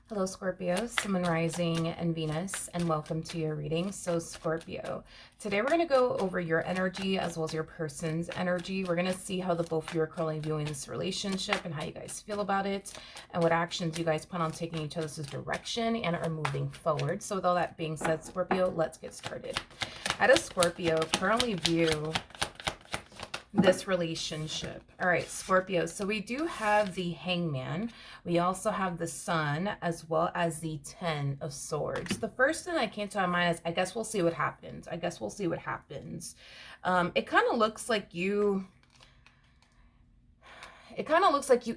Hello, Scorpio, Sun, Moon, Rising, and Venus, and welcome to your reading. So, Scorpio, today we're going to go over your energy as well as your person's energy. We're going to see how the both of you are currently viewing this relationship and how you guys feel about it, and what actions you guys plan on taking each other's direction and are moving forward. So, with all that being said, Scorpio, let's get started. How does Scorpio currently view this relationship? All right, Scorpio, so we do have the Hangman. We also have the Sun, as well as the Ten of Swords. The first thing that came to my mind is, I guess we'll see what happens. It kind of looks like you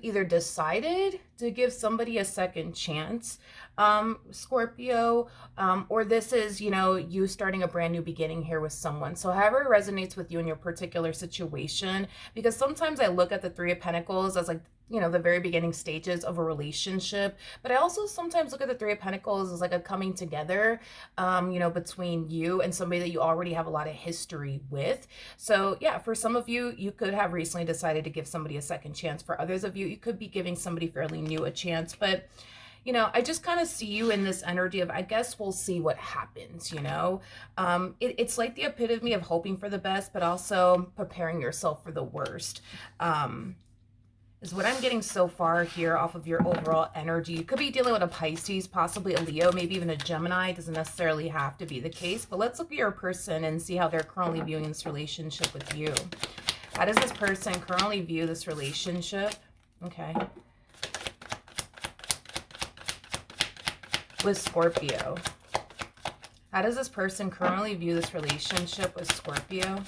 either decided to give somebody a second chance, Scorpio, or this is, you starting a brand new beginning here with someone. So however it resonates with you in your particular situation, because sometimes I look at the Three of Pentacles as like, the very beginning stages of a relationship. But I also sometimes look at the Three of Pentacles as like a coming together, between you and somebody that you already have a lot of history with. So yeah, for some of you, you could have recently decided to give somebody a second chance. For others of you, you could be giving somebody fairly new a chance. But I just kind of see you in this energy of, I guess we'll see what happens, It's like the epitome of hoping for the best, but also preparing yourself for the worst. Is what I'm getting so far here off of your overall energy. You could be dealing with a Pisces, possibly a Leo, maybe even a Gemini. It doesn't necessarily have to be the case, but let's look at your person and see how they're currently viewing this relationship with you. How does this person currently view this relationship? Okay. With Scorpio. How does this person currently view this relationship with Scorpio?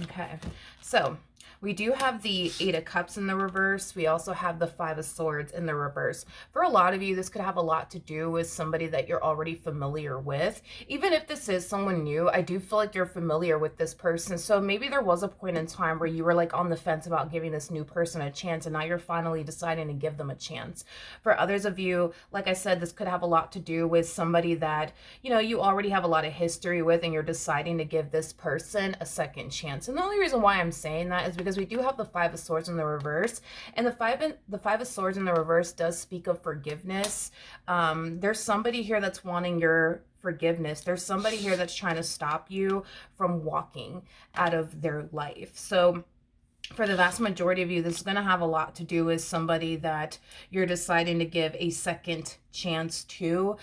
Okay, so we do have the Eight of Cups in the reverse. We also have the Five of Swords in the reverse. For a lot of you, this could have a lot to do with somebody that you're already familiar with. Even if this is someone new, I do feel like you're familiar with this person. So maybe there was a point in time where you were like on the fence about giving this new person a chance, and now you're finally deciding to give them a chance. For others of you, like I said, this could have a lot to do with somebody that, you already have a lot of history with, and you're deciding to give this person a second chance. And the only reason why I'm saying that is because we do have the Five of Swords in the reverse, and the five of Swords in the reverse does speak of forgiveness. There's somebody here that's wanting your forgiveness. There's somebody here that's trying to stop you from walking out of their life. So for the vast majority of you, this is going to have a lot to do with somebody that you're deciding to give a second chance to.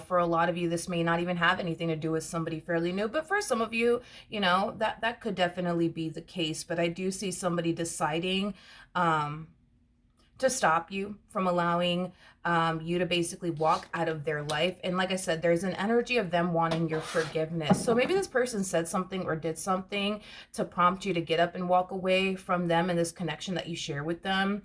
For a lot of you, this may not even have anything to do with somebody fairly new, but for some of you, that could definitely be the case. But I do see somebody deciding to stop you from allowing you to basically walk out of their life. And like I said, there's an energy of them wanting your forgiveness. So maybe this person said something or did something to prompt you to get up and walk away from them and this connection that you share with them.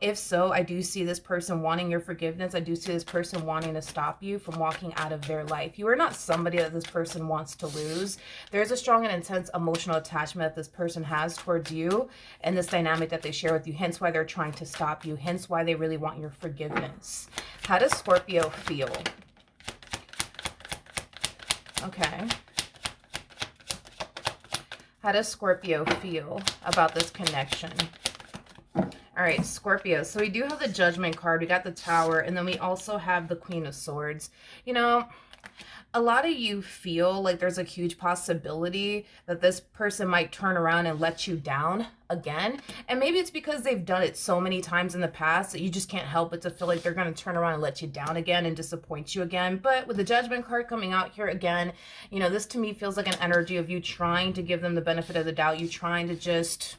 If so, I do see this person wanting your forgiveness. I do see this person wanting to stop you from walking out of their life. You are not somebody that this person wants to lose. There's a strong and intense emotional attachment that this person has towards you and this dynamic that they share with you, hence why they're trying to stop you, hence why they really want your forgiveness. How does Scorpio feel? Okay. How does Scorpio feel about this connection? All right, Scorpio. So we do have the Judgment card. We got the Tower. And then we also have the Queen of Swords. A lot of you feel like there's a huge possibility that this person might turn around and let you down again. And maybe it's because they've done it so many times in the past that you just can't help but to feel like they're going to turn around and let you down again and disappoint you again. But with the Judgment card coming out here again, this to me feels like an energy of you trying to give them the benefit of the doubt. You trying to just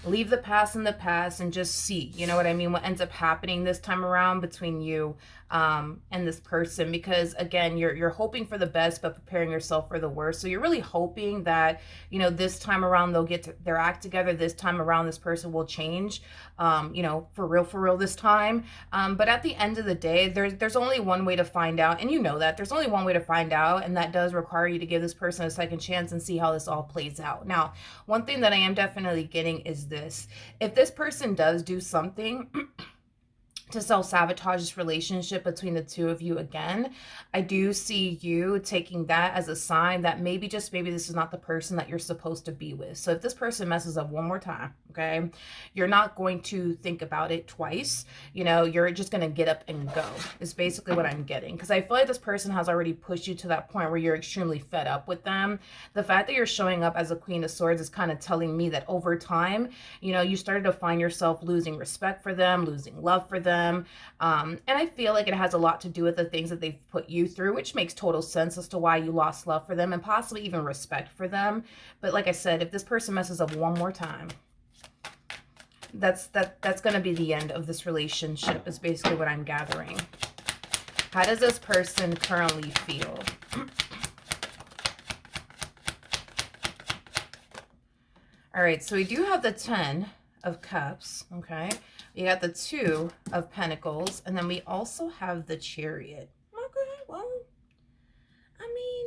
leave the past in the past and just see, what what ends up happening this time around between you and this person. Because again, you're hoping for the best but preparing yourself for the worst. So you're really hoping that this time around they'll get their act together. This time around this person will change, for real this time. But at the end of the day, there's only one way to find out, and that there's only one way to find out, and that does require you to give this person a second chance and see how this all plays out. Now, one thing that I am definitely getting is this: if this person does do something to self-sabotage this relationship between the two of you again. I do see you taking that as a sign that maybe, just maybe, this is not the person that you're supposed to be with. So if this person messes up one more time, okay, you're not going to think about it twice. You know, you're just going to get up and go, is basically what I'm getting. Because I feel like this person has already pushed you to that point where you're extremely fed up with them. The fact that you're showing up as a Queen of Swords is kind of telling me that over time, you know, you started to find yourself losing respect for them, losing love for them. And I feel like it has a lot to do with the things that they've put you through, which makes total sense as to why you lost love for them and possibly even respect for them. But like I said, if this person messes up one more time, that's going to be the end of this relationship, is basically what I'm gathering. How does this person currently feel? All right, so we do have the 10 of Cups, okay? We got the 2 of Pentacles, and then we also have the Chariot. Okay, well, I mean,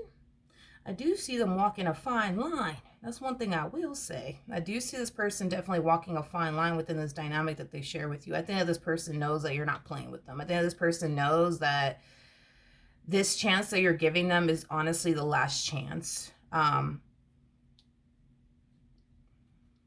I do see them walking a fine line. That's one thing I will say. I do see this person definitely walking a fine line within this dynamic that they share with you. I think that this person knows that you're not playing with them. I think that this person knows that this chance that you're giving them is honestly the last chance.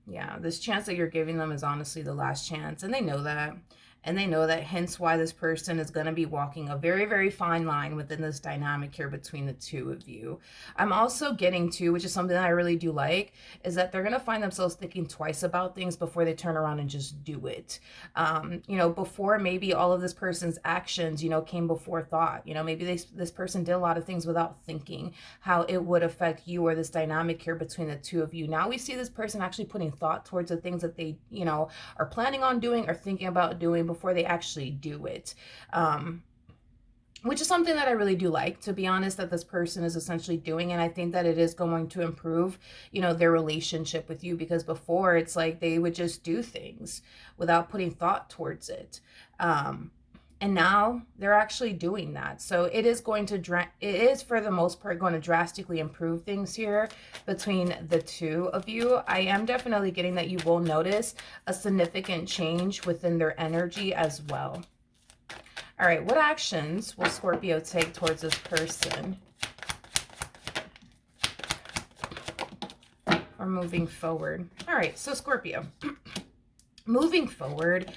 Yeah, this chance that you're giving them is honestly the last chance. And they know that. And they know that, hence why this person is going to be walking a very, very fine line within this dynamic here between the two of you. I'm also getting to, which is something that I really do like, is that they're going to find themselves thinking twice about things before they turn around and just do it. You know, before maybe all of this person's actions, you know, came before thought. You know, maybe this person did a lot of things without thinking how it would affect you, or this dynamic here between the two of you. Now we see this person actually putting thought towards the things that they, you know, are planning on doing or thinking about doing before they actually do it, which is something that I really do like, to be honest, that this person is essentially doing. And I think that it is going to improve, you know, their relationship with you, because before it's like they would just do things without putting thought towards it. And now they're actually doing that. So it is going to, it is for the most part going to drastically improve things here between the two of you. I am definitely getting that you will notice a significant change within their energy as well. All right, what actions will Scorpio take towards this person? Or moving forward. All right, so Scorpio, moving forward,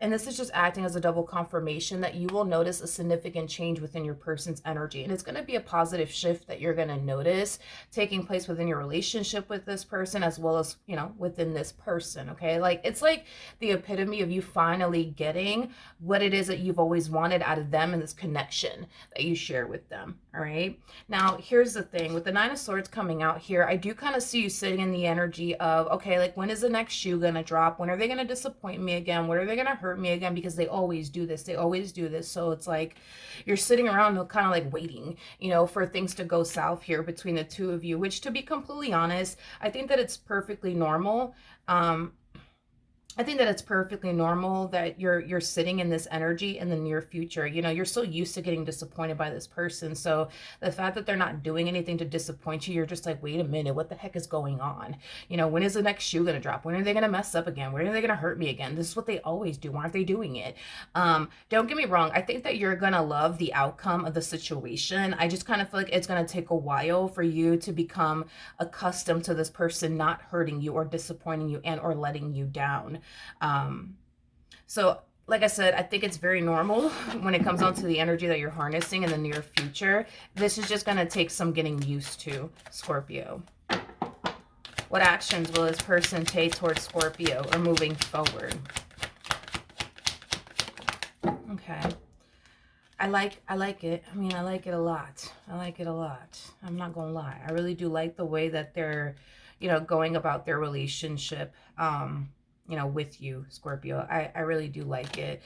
and this is just acting as a double confirmation that you will notice a significant change within your person's energy. And it's going to be a positive shift that you're going to notice taking place within your relationship with this person, as well as, you know, within this person. Okay. Like, it's like the epitome of you finally getting what it is that you've always wanted out of them and this connection that you share with them. All right. Now, here's the thing with the 9 of Swords coming out here. I do kind of see you sitting in the energy of, okay, like, when is the next shoe going to drop? When are they going to disappoint me again? When are they going to hurt me again? Because they always do this. They always do this. So it's like you're sitting around kind of like waiting, you know, for things to go south here between the two of you, which, to be completely honest, I think that it's perfectly normal. I think that it's perfectly normal that you're sitting in this energy in the near future. You know, you're so used to getting disappointed by this person. So the fact that they're not doing anything to disappoint you, you're just like, wait a minute, what the heck is going on? You know, when is the next shoe going to drop? When are they going to mess up again? When are they going to hurt me again? This is what they always do. Why aren't they doing it? Don't get me wrong. I think that you're going to love the outcome of the situation. I just kind of feel like it's going to take a while for you to become accustomed to this person not hurting you or disappointing you and or letting you down. So like I said, I think it's very normal when it comes down to the energy that you're harnessing in the near future. This is just going to take some getting used to, Scorpio. What actions will this person take towards Scorpio or moving forward? Okay. I like it. I mean, I like it a lot. I like it a lot. I'm not going to lie. I really do like the way that they're, you know, going about their relationship, you know, with you, Scorpio. I really do like it.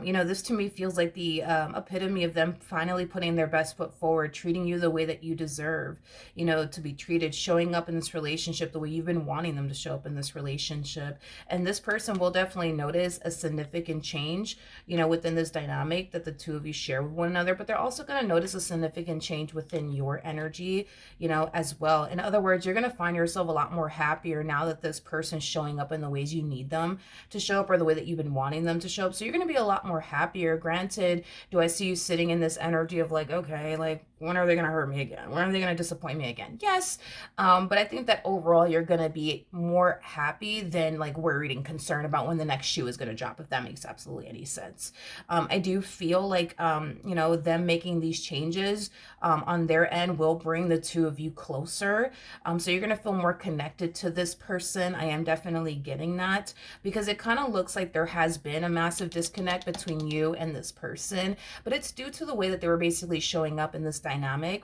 You know, this to me feels like the epitome of them finally putting their best foot forward, treating you the way that you deserve, you know, to be treated, showing up in this relationship the way you've been wanting them to show up in this relationship. And this person will definitely notice a significant change, you know, within this dynamic that the two of you share with one another, but they're also going to notice a significant change within your energy, you know, as well. In other words, you're going to find yourself a lot more happier now that this person's showing up in the ways you need them to show up or the way that you've been wanting them to show up. So you're going to be a lot more happier. Granted, do I see you sitting in this energy of like, okay, like, when are they going to hurt me again? When are they going to disappoint me again? Yes. But I think that overall you're going to be more happy than like worried and concerned about when the next shoe is going to drop, if that makes absolutely any sense. I do feel like, you know, them making these changes on their end will bring the two of you closer. So you're going to feel more connected to this person. I am definitely getting that, because it kind of looks like there has been a massive disconnect between you and this person, but it's due to the way that they were basically showing up in this dynamic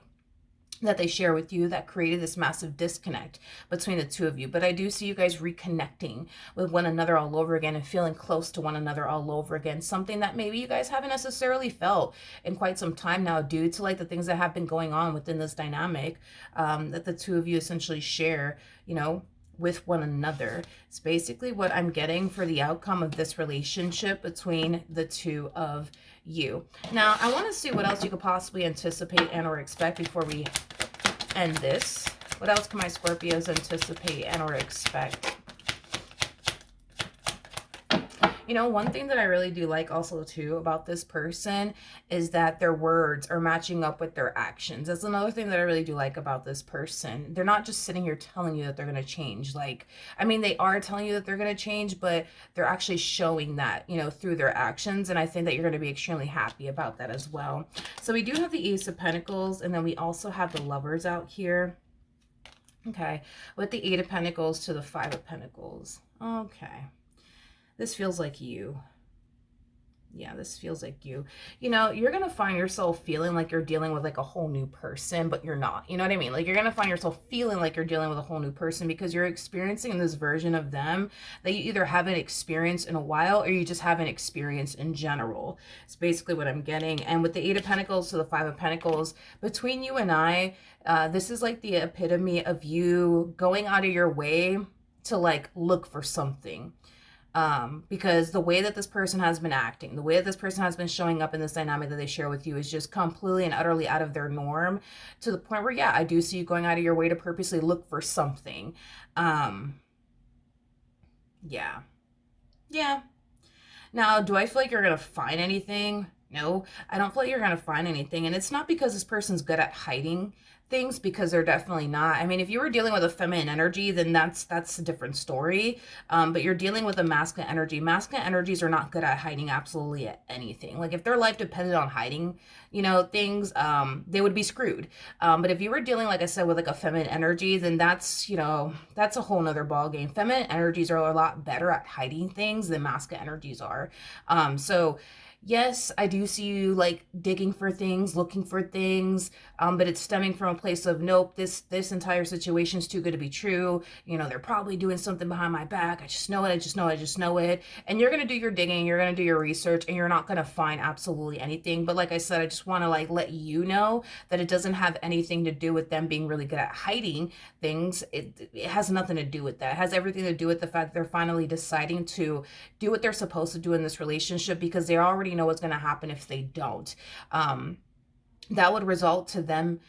that they share with you that created this massive disconnect between the two of you. But I do see you guys reconnecting with one another all over again and feeling close to one another all over again, something that maybe you guys haven't necessarily felt in quite some time now, due to like the things that have been going on within this dynamic that the two of you essentially share, you know, with one another. It's basically what I'm getting for the outcome of this relationship between the two of you. Now, I want to see what else you could possibly anticipate and or expect before we end this. What else can my Scorpios anticipate and or expect? You know, one thing that I really do like also too about this person is that their words are matching up with their actions. That's another thing that I really do like about this person. They're not just sitting here telling you that they're going to change. Like, I mean, they are telling you that they're going to change, but they're actually showing that, you know, through their actions. And I think that you're going to be extremely happy about that as well. So we do have the Ace of Pentacles, and then we also have the Lovers out here. Okay, with the Eight of Pentacles to the Five of Pentacles. Okay. This feels like you. Yeah, this feels like you. You know, you're going to find yourself feeling like you're dealing with like a whole new person, but you're not. You know what I mean? Like, you're going to find yourself feeling like you're dealing with a whole new person because you're experiencing this version of them that you either haven't experienced in a while or you just haven't experienced in general. It's basically what I'm getting. And with the Eight of Pentacles to the Five of Pentacles, between you and I, this is like the epitome of you going out of your way to like look for something. Because the way that this person has been acting, the way that this person has been showing up in this dynamic that they share with you is just completely and utterly out of their norm, to the point where, yeah, I do see you going out of your way to purposely look for something. Yeah. Yeah. Now, do I feel like you're going to find anything? No, I don't feel like you're going to find anything. And it's not because this person's good at hiding things, because they're definitely not. I mean, if you were dealing with a feminine energy, then that's a different story. But you're dealing with a masculine energy. Masculine energies are not good at hiding absolutely anything. Like, if their life depended on hiding, you know, things, they would be screwed. But if you were dealing, like I said, with like a feminine energy, then that's, you know, that's a whole nother ball game. Feminine energies are a lot better at hiding things than masculine energies are. So yes, I do see you like digging for things, looking for things, but it's stemming from a place of, nope, this entire situation is too good to be true. You know, they're probably doing something behind my back. I just know it. I just know it. I just know it. And you're going to do your digging. You're going to do your research, and you're not going to find absolutely anything. But like I said, I just want to like let you know that it doesn't have anything to do with them being really good at hiding things. It has nothing to do with that. It has everything to do with the fact that they're finally deciding to do what they're supposed to do in this relationship, because they already know what's going to happen if they don't. That would result to them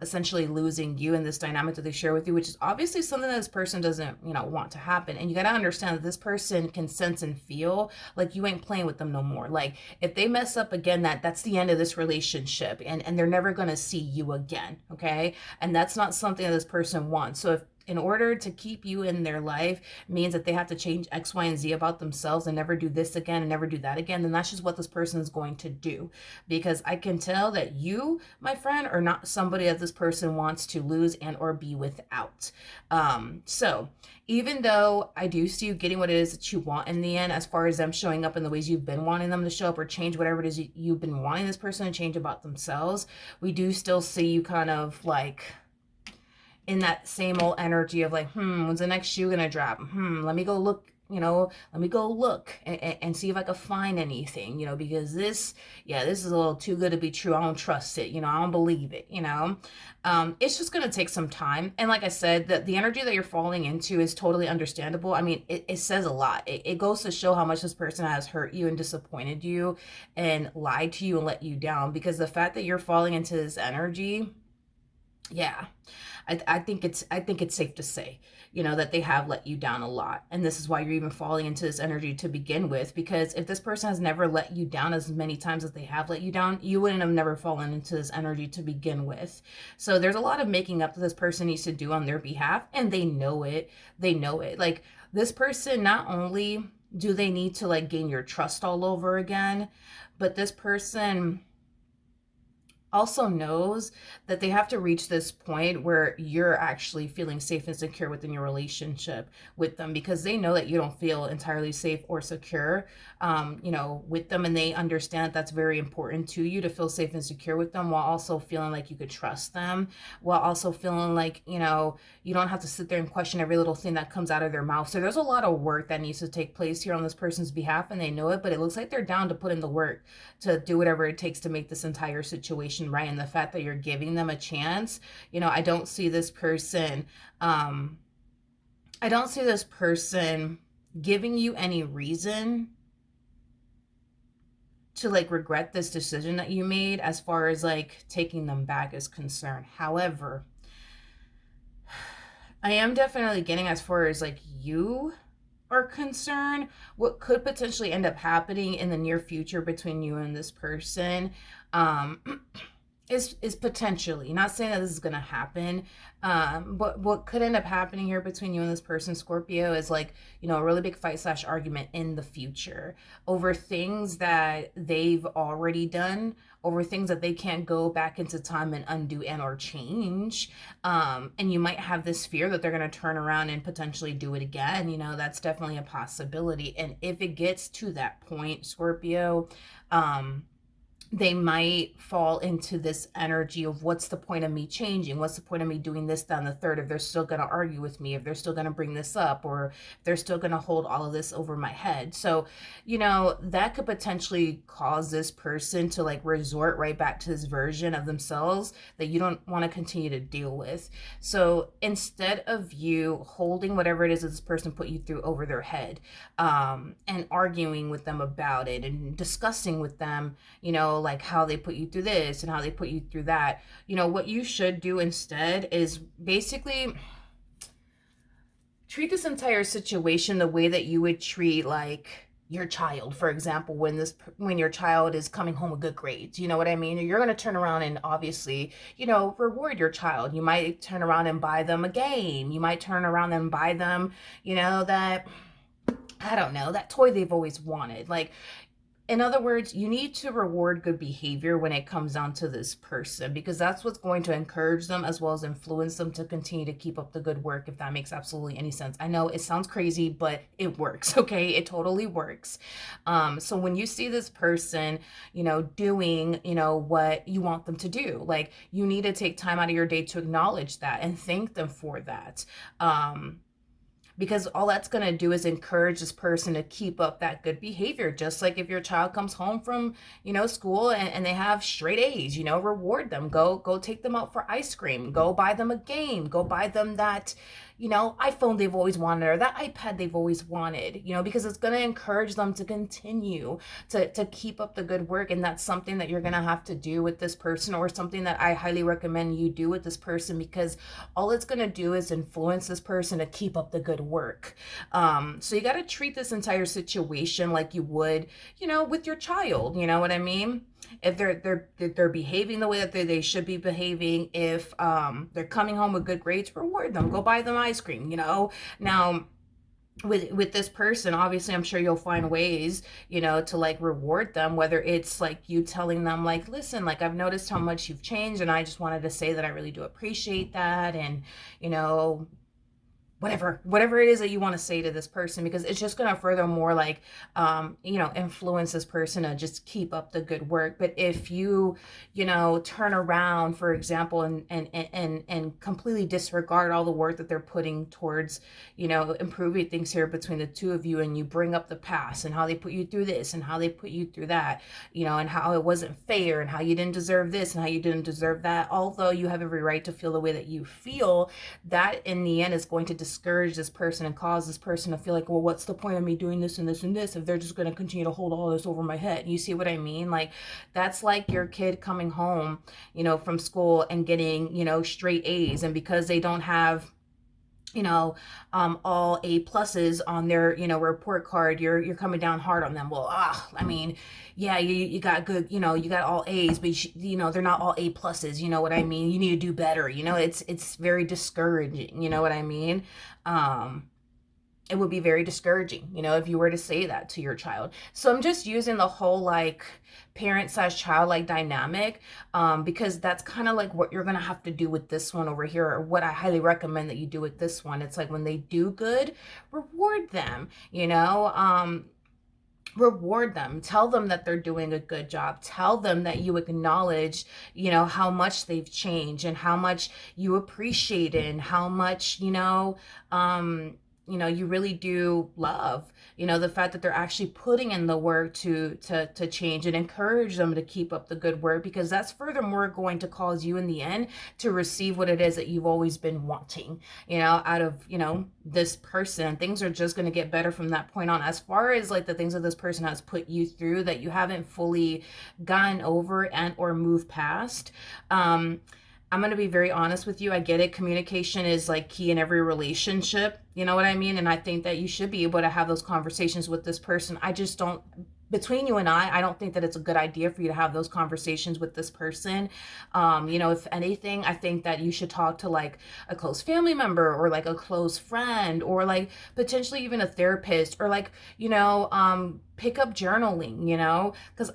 essentially losing you in this dynamic that they share with you, which is obviously something that this person doesn't, you know, want to happen. And you got to understand that this person can sense and feel like you ain't playing with them no more. Like, if they mess up again, that's the end of this relationship, and they're never going to see you again. Okay. And that's not something that this person wants. So if in order to keep you in their life means that they have to change X, Y, and Z about themselves and never do this again and never do that again, then that's just what this person is going to do. Because I can tell that you, my friend, are not somebody that this person wants to lose and or be without. So even though I do see you getting what it is that you want in the end, as far as them showing up in the ways you've been wanting them to show up or change whatever it is you've been wanting this person to change about themselves, we do still see you kind of like in that same old energy of like, when's the next shoe gonna drop? Let me go look, you know, let me go look and see if I can find anything, you know, because this is a little too good to be true. I don't trust it, you know, I don't believe it, you know. It's just gonna take some time. And like I said, the energy that you're falling into is totally understandable. I mean, it says a lot. It goes to show how much this person has hurt you and disappointed you and lied to you and let you down, because the fact that you're falling into this energy Yeah. I think it's safe to say, that they have let you down a lot. And this is why you're even falling into this energy to begin with. Because if this person has never let you down as many times as they have let you down, you wouldn't have never fallen into this energy to begin with. So there's a lot of making up that this person needs to do on their behalf, and they know it. They know it. Like, this person, not only do they need to like gain your trust all over again, but this person also knows that they have to reach this point where you're actually feeling safe and secure within your relationship with them, because they know that you don't feel entirely safe or secure, with them. And they understand that that's very important to you, to feel safe and secure with them, while also feeling like you could trust them, while also feeling like, you don't have to sit there and question every little thing that comes out of their mouth. So there's a lot of work that needs to take place here on this person's behalf, and they know it, but it looks like they're down to put in the work to do whatever it takes to make this entire situation right. And the fact that you're giving them a chance, I don't see this person, I don't see this person giving you any reason to like regret this decision that you made as far as like taking them back is concerned. However, I am definitely getting, as far as like you are concerned, what could potentially end up happening in the near future between you and this person, um is potentially, not saying that this is gonna happen, but what could end up happening here between you and this person, Scorpio, is like, a really big fight slash argument in the future over things that they've already done, over things that they can't go back into time and undo and or change. And you might have this fear that they're gonna turn around and potentially do it again. That's definitely a possibility. And if it gets to that point, Scorpio, they might fall into this energy of, what's the point of me changing? What's the point of me doing this, down the third, if they're still going to argue with me, if they're still going to bring this up, or if they're still going to hold all of this over my head. So, that could potentially cause this person to like resort right back to this version of themselves that you don't want to continue to deal with. So instead of you holding whatever it is that this person put you through over their head, and arguing with them about it and discussing with them, like how they put you through this and how they put you through that. What you should do instead is basically treat this entire situation the way that you would treat like your child, for example, when your child is coming home with good grades. You know what I mean? You're going to turn around and obviously, reward your child. You might turn around and buy them a game. You might turn around and buy them, that, I don't know, that toy they've always wanted. Like, in other words, you need to reward good behavior when it comes down to this person, because that's what's going to encourage them as well as influence them to continue to keep up the good work, if that makes absolutely any sense. I know it sounds crazy, but it works, okay? It totally works. So when you see this person, doing, what you want them to do, like, you need to take time out of your day to acknowledge that and thank them for that. Because all that's going to do is encourage this person to keep up that good behavior. Just like if your child comes home from, school, and they have straight A's, reward them. Go take them out for ice cream. Go buy them a game. Go buy them that, iPhone they've always wanted, or that iPad they've always wanted, because it's going to encourage them to continue to keep up the good work. And that's something that you're going to have to do with this person, or something that I highly recommend you do with this person, because all it's going to do is influence this person to keep up the good work. So you got to treat this entire situation like you would, with your child. You know what I mean? If they're behaving the way that they should be behaving, if they're coming home with good grades, reward them. Go buy them ice cream. Now, with this person, obviously, I'm sure you'll find ways, to like reward them, whether it's like you telling them like, listen, like, I've noticed how much you've changed, and I just wanted to say that I really do appreciate that. And whatever it is that you want to say to this person, because it's just going to furthermore like influence this person to just keep up the good work. But if you turn around, for example, and completely disregard all the work that they're putting towards improving things here between the two of you, and you bring up the past and how they put you through this and how they put you through that, and how it wasn't fair and how you didn't deserve this and how you didn't deserve that, although you have every right to feel the way that you feel, that in the end is going to discourage this person and cause this person to feel like, well, what's the point of me doing this and this and this if they're just going to continue to hold all this over my head? You see what I mean? Like, that's like your kid coming home, from school and getting, straight A's. And because they don't have all A pluses on their, report card, you're coming down hard on them. Well, I mean, yeah, you got good, you got all A's, but they're not all A pluses. You know what I mean? You need to do better. It's very discouraging. You know what I mean? It would be very discouraging, if you were to say that to your child. So I'm just using the whole like parent/child like dynamic, because that's kind of like what you're gonna have to do with this one over here, or what I highly recommend that you do with this one. It's like when they do good, reward them, reward them, tell them that they're doing a good job, tell them that you acknowledge, how much they've changed and how much you appreciate it and how much, you really do love, the fact that they're actually putting in the work to change, and encourage them to keep up the good work, because that's furthermore going to cause you in the end to receive what it is that you've always been wanting, out of, this person. Things are just going to get better from that point on. As far as like the things that this person has put you through that you haven't fully gotten over and or moved past, I'm going to be very honest with you. I get it. Communication is like key in every relationship. You know what I mean? And I think that you should be able to have those conversations with this person. I just don't, between you and I don't think that it's a good idea for you to have those conversations with this person. If anything, I think that you should talk to like a close family member, or like a close friend, or like potentially even a therapist, or like, pick up journaling, because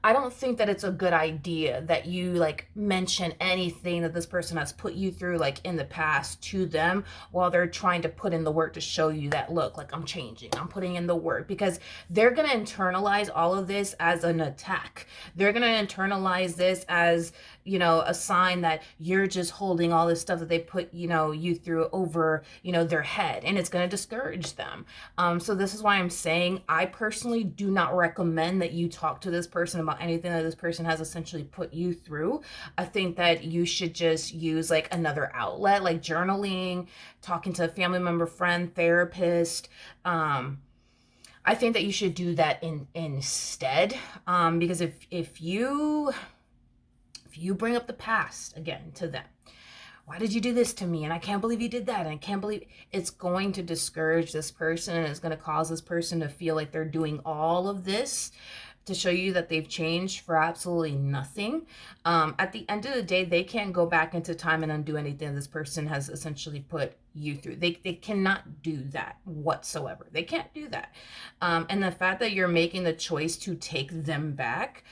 I don't think that it's a good idea that you like mention anything that this person has put you through like in the past to them while they're trying to put in the work to show you that, look, like I'm changing, I'm putting in the work, because they're going to internalize all of this as an attack. They're going to internalize this as, a sign that you're just holding all this stuff that they put, you through over, their head, and it's going to discourage them. So this is why I'm saying I personally do not recommend that you talk to this person about anything that this person has essentially put you through. I think that you should just use like another outlet, like journaling, talking to a family member, friend, therapist. I think that you should do that instead, because if you bring up the past again to them, why did you do this to me? And I can't believe you did that. And I can't believe, it's going to discourage this person, and it's going to cause this person to feel like they're doing all of this to show you that they've changed for absolutely nothing. At the end of the day, they can't go back into time and undo anything this person has essentially put you through. They cannot do that whatsoever. They can't do that. And the fact that you're making the choice to take them back,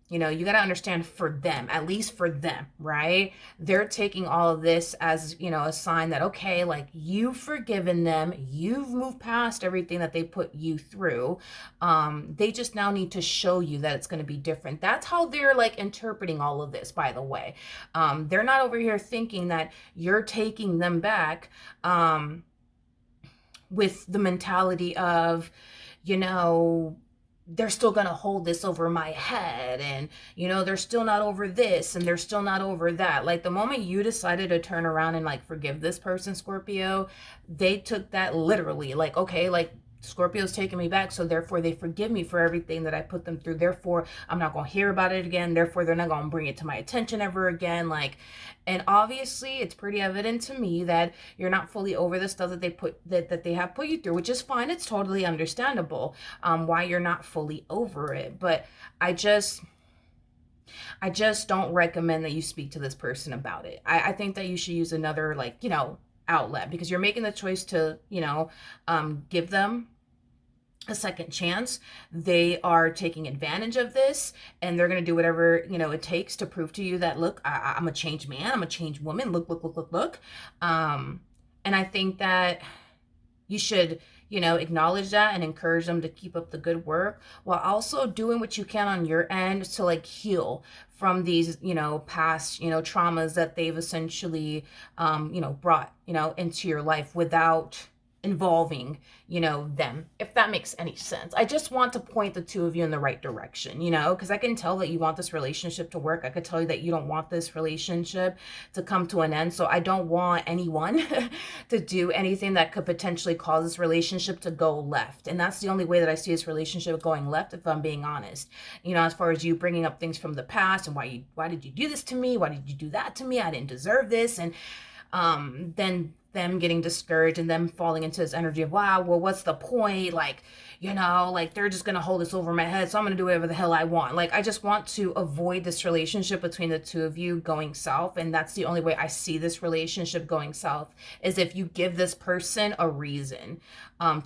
you got to understand, for them, at least for them, right? They're taking all of this as, a sign that, okay, like you've forgiven them. You've moved past everything that they put you through. They just now need to show you that it's going to be different. That's how they're like interpreting all of this, by the way. They're not over here thinking that you're taking them back, with the mentality of, they're still going to hold this over my head, and they're still not over this, and they're still not over that. Like the moment you decided to turn around and like forgive this person, Scorpio, they took that literally, like, okay, like Scorpio's taking me back, so therefore they forgive me for everything that I put them through. Therefore, I'm not going to hear about it again. Therefore, they're not going to bring it to my attention ever again. Like, and obviously, it's pretty evident to me that you're not fully over the stuff that they have put you through, which is fine. It's totally understandable why you're not fully over it. But I just don't recommend that you speak to this person about it. I think that you should use another, like, outlet, because you're making the choice to, give them a second chance. They are taking advantage of this, and they're going to do whatever, it takes to prove to you that, look, I'm a changed man. I'm a changed woman. Look. And I think that you should, acknowledge that and encourage them to keep up the good work, while also doing what you can on your end to like heal from these, past, traumas that they've essentially, brought, into your life without involving, you know, them, if that makes any sense. I just want to point the two of you in the right direction, you know, because I can tell that you want this relationship to work. I could tell you that you don't want this relationship to come to an end. So I don't want anyone to do anything that could potentially cause this relationship to go left. And that's the only way that I see this relationship going left, if I'm being honest. You know, as far as you bringing up things from the past and why did you do this to me? Why did you do that to me? I didn't deserve this. And then them getting discouraged and them falling into this energy of, wow, well, what's the point? Like, you know, like they're just going to hold this over my head. So I'm going to do whatever the hell I want. Like, I just want to avoid this relationship between the two of you going south. And that's the only way I see this relationship going south, is if you give this person a reason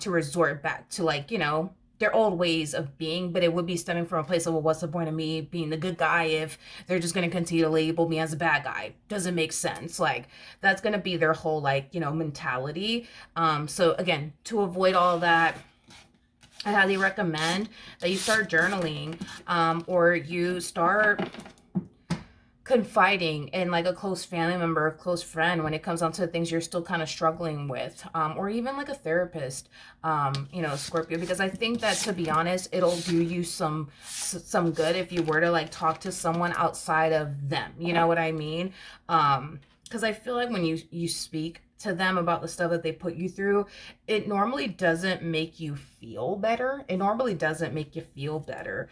to resort back to, like, you know, their old ways of being. But it would be stemming from a place of, well, what's the point of me being the good guy if they're just going to continue to label me as a bad guy? Doesn't make sense. Like, that's going to be their whole, like, you know, mentality. So again, to avoid all that, I highly recommend that you start journaling, or you start confiding in like a close family member, a close friend, when it comes down to things you're still kind of struggling with, or even like a therapist, you know, Scorpio, because I think that, to be honest, it'll do you some good if you were to like talk to someone outside of them, you know what I mean? Because I feel like when you speak to them about the stuff that they put you through, it normally doesn't make you feel better. It normally doesn't make you feel better.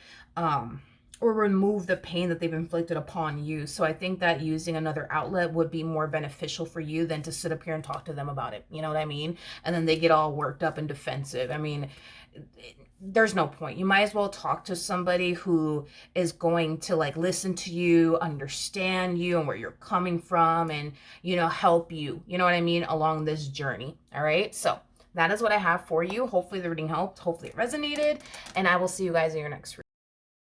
Or remove the pain that they've inflicted upon you. So I think that using another outlet would be more beneficial for you than to sit up here and talk to them about it. You know what I mean? And then they get all worked up and defensive. I mean, there's no point. You might as well talk to somebody who is going to like listen to you, understand you and where you're coming from, and, you know, help you, you know what I mean, along this journey. All right. So that is what I have for you. Hopefully the reading helped. Hopefully it resonated. And I will see you guys in your next reading.